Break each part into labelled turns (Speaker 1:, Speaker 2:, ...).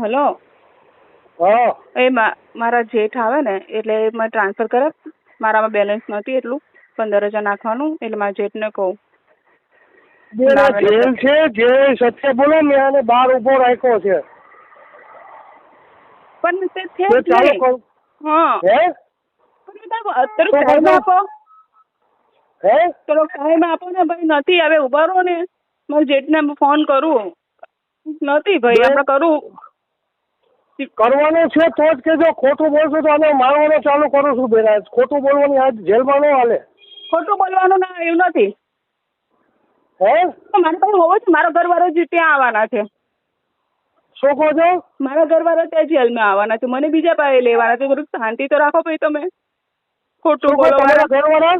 Speaker 1: Hello.
Speaker 2: હા
Speaker 1: મારા જેઠ આવે ને એટલે મેં ટ્રાન્સફર કરે. મારામાં બેલેન્સ નથી એટલું 15,000 નાખવાનું, એટલે મારા જેઠને કહું.
Speaker 2: બેના જેલ છે, જે સત્ય બોલો મેં આને બહાર ઉભો રાખ્યો છે.
Speaker 1: પણ તે છે
Speaker 2: તો
Speaker 1: જ
Speaker 2: ચાલુ
Speaker 1: નહીં.
Speaker 2: કર.
Speaker 1: હા
Speaker 2: હે
Speaker 1: અત્યારે
Speaker 2: તો
Speaker 1: ટાઈમ
Speaker 2: કરજો.
Speaker 1: આપો.
Speaker 2: હે
Speaker 1: થોડો ટાઈમ આપો ને ભાઈ. નથી હવે ઉભા રહો ને. મારા જેઠને ફોન કરું. નથી ભાઈ,
Speaker 2: બે-
Speaker 1: આપણે કરું.
Speaker 2: કરવાનું છે તો જ કેજો. ખોટું બોલશો તો આને મારવાનું ચાલુ કરું છું બેના. ખોટું બોલવાની આજ જેલમાં ન હાલે.
Speaker 1: ખોટું બોલવાનું ના એવું નથી.
Speaker 2: હે
Speaker 1: મારા પાસે હોવો છે. મારા ઘરવાળા જ ત્યાં આવવાના છે.
Speaker 2: શું કહો છો?
Speaker 1: મારા ઘરવાળા ત્યાં જેલમાં આવવાના છે. મને બીજા પાસે લેવાના છે. થોડુંક શાંતિ તો રાખો ભાઈ તમે. ખોટું
Speaker 2: શું કહો
Speaker 1: બોલો
Speaker 2: તમારા ઘરવાળા?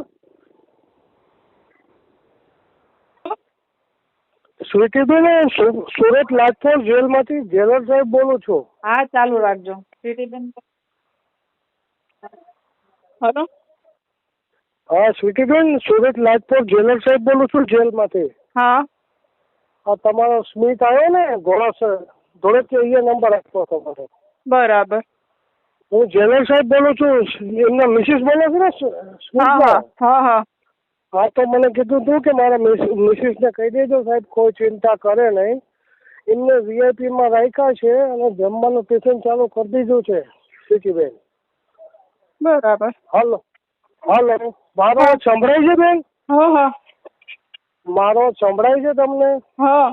Speaker 2: સ્વીટીબેન, સુરત લાજપોર જેલમાંથી જેલર સાહેબ બોલું છું.
Speaker 1: હા, ચાલુ રાખજો. હલો.
Speaker 2: હા સ્વીટીબેન, સુરત લાજપોર જેલર સાહેબ બોલું છું જેલમાંથી.
Speaker 1: હા.
Speaker 2: આ તમારો સ્મિત આવ્યો ને ઘોડાસર ધોળેથી અહીંયા નંબર આપ્યો હતો મને.
Speaker 1: બરાબર.
Speaker 2: હું જેલર સાહેબ બોલું છું. એમના મિસિસ બોલે છે ને
Speaker 1: હા
Speaker 2: સ્મિતના?
Speaker 1: હા હા.
Speaker 2: હા તો મને કીધું તું કે મારા મિસિસને કહી દેજો સાહેબ કોઈ ચિંતા કરે નહીં. એમને વીઆઈપીમાં રાખ્યા છે અને જમવાનું ટિફિન ચાલુ કરી દીધું છે. સ્વીટીબેન
Speaker 1: બરાબર.
Speaker 2: હાલો હાલો મારો સંભળાય છે બેન?
Speaker 1: હા હા
Speaker 2: મારો સંભળાય છે તમને?
Speaker 1: હા.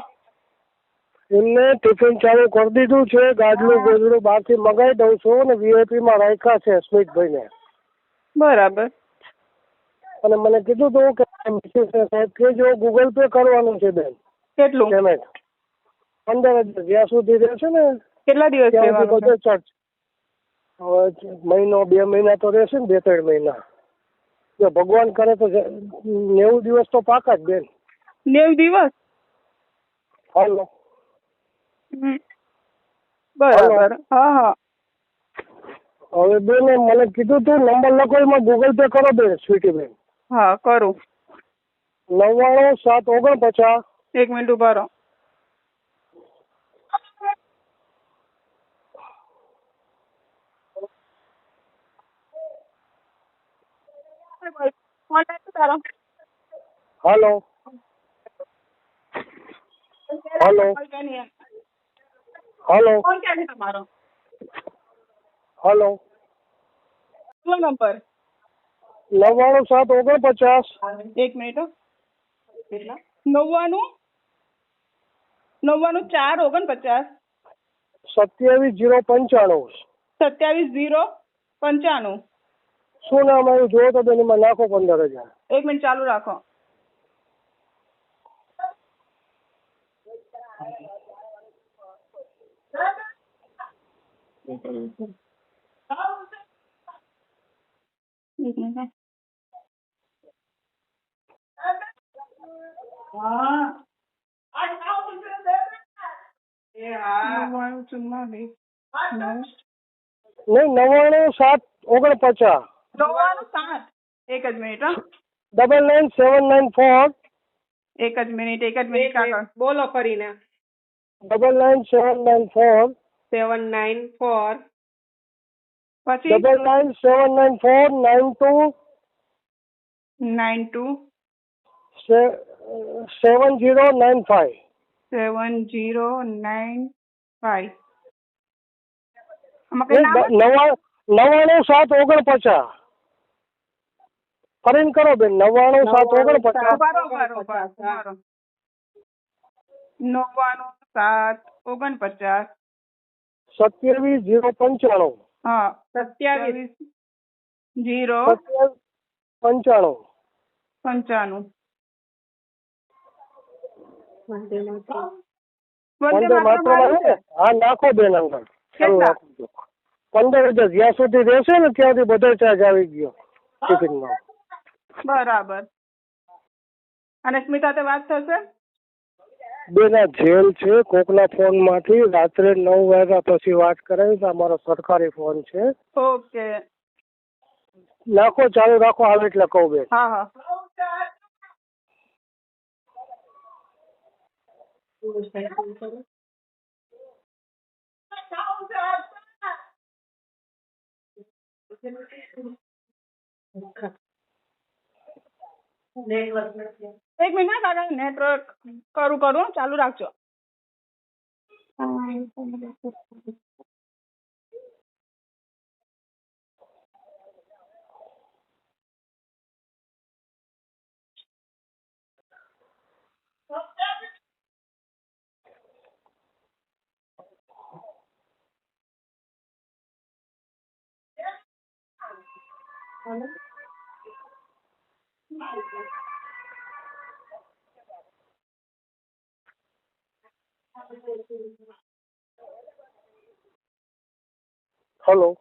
Speaker 2: એમને ટિફિન ચાલુ કરી દીધું છે. ગાડલું ગોદડું બહારથી મંગાવી દઉં છું અને વીઆઈપીમાં રાખ્યા છે સ્મિતભાઈને.
Speaker 1: બરાબર.
Speaker 2: અને મને કીધું તું કે મિસિસને સાહેબ કહેજો ગૂગલ પે કરવાનું છે બેન
Speaker 1: કેટલું
Speaker 2: પેમેન્ટ. 15,000 જ્યાં સુધી રહેશે ને
Speaker 1: કેટલા દિવસ
Speaker 2: ત્યાં સુધી
Speaker 1: લેવાનું
Speaker 2: બધો ચાર્જ. હવે મહિનો 2 મહિના તો રહેશે ને 2-3 મહિના. જો ભગવાન કરે તો 90 દિવસ તો પાકા જ બેન.
Speaker 1: 90 દિવસ?
Speaker 2: હાલો
Speaker 1: બરાબર. હા હા.
Speaker 2: હવે બેન મને કીધું તું નંબર લખો એમાં ગૂગલ પે કરો બેન સ્વીટીબેન.
Speaker 1: હા, કરું.
Speaker 2: 99 749.
Speaker 1: એક મિનિટ ઉભા રહો. તારો
Speaker 2: હાલો હાલો હાલો
Speaker 1: ફોન ક્યાં છે તમારો?
Speaker 2: હાલો
Speaker 1: શું નંબર?
Speaker 2: 99 749.
Speaker 1: એક મિનિટ હો. કેટલા? 99 4 49
Speaker 2: 27 095.
Speaker 1: 27 095.
Speaker 2: શું નામ આવ્યું જોવો તો બેન એમાં નાખો 15,000.
Speaker 1: એક મિનિટ ચાલુ રાખો.
Speaker 2: નહીં 99 749.
Speaker 1: 99 એક જ મિનિટ હા.
Speaker 2: 99 794.
Speaker 1: એક જ મિનિટ કાકા બોલો ફરીને.
Speaker 2: 99 794.
Speaker 1: 794 પછી
Speaker 2: 99 794 92
Speaker 1: 92
Speaker 2: 7095.
Speaker 1: 7095. આમાં કઈ
Speaker 2: નહીં,
Speaker 1: નામ?
Speaker 2: 99 749. ફરીને કરો બેન 99 749.
Speaker 1: 99 7 49.
Speaker 2: 27 095.
Speaker 1: હા 27
Speaker 2: 95.
Speaker 1: 095.
Speaker 2: વંદે માતરમ છે. હા નાખો બેન અંદર. ચાલુ રાખજો. 15,000 જ્યાં સુધી રહેશે ને ત્યાં સુધી બધો ચાર્જ આવી ગયો ટિફિનમાં.
Speaker 1: બરાબર. અને સ્મિતા સાથે વાત થશે?
Speaker 2: બેના જેલ છે. કોકના ફોન માંથી રાત્રે 9 વાગ્યા પછી વાત કરાવીશ. અમારો સરકારી ફોન છે.
Speaker 1: ઓકે.
Speaker 2: નાખો ચાલુ રાખો આવે એટલે કહું બેન.
Speaker 1: હા હા. એક મિનિટ હા કાકા, નેટવર્ક કરું હો, ચાલુ રાખજો.
Speaker 2: હલો.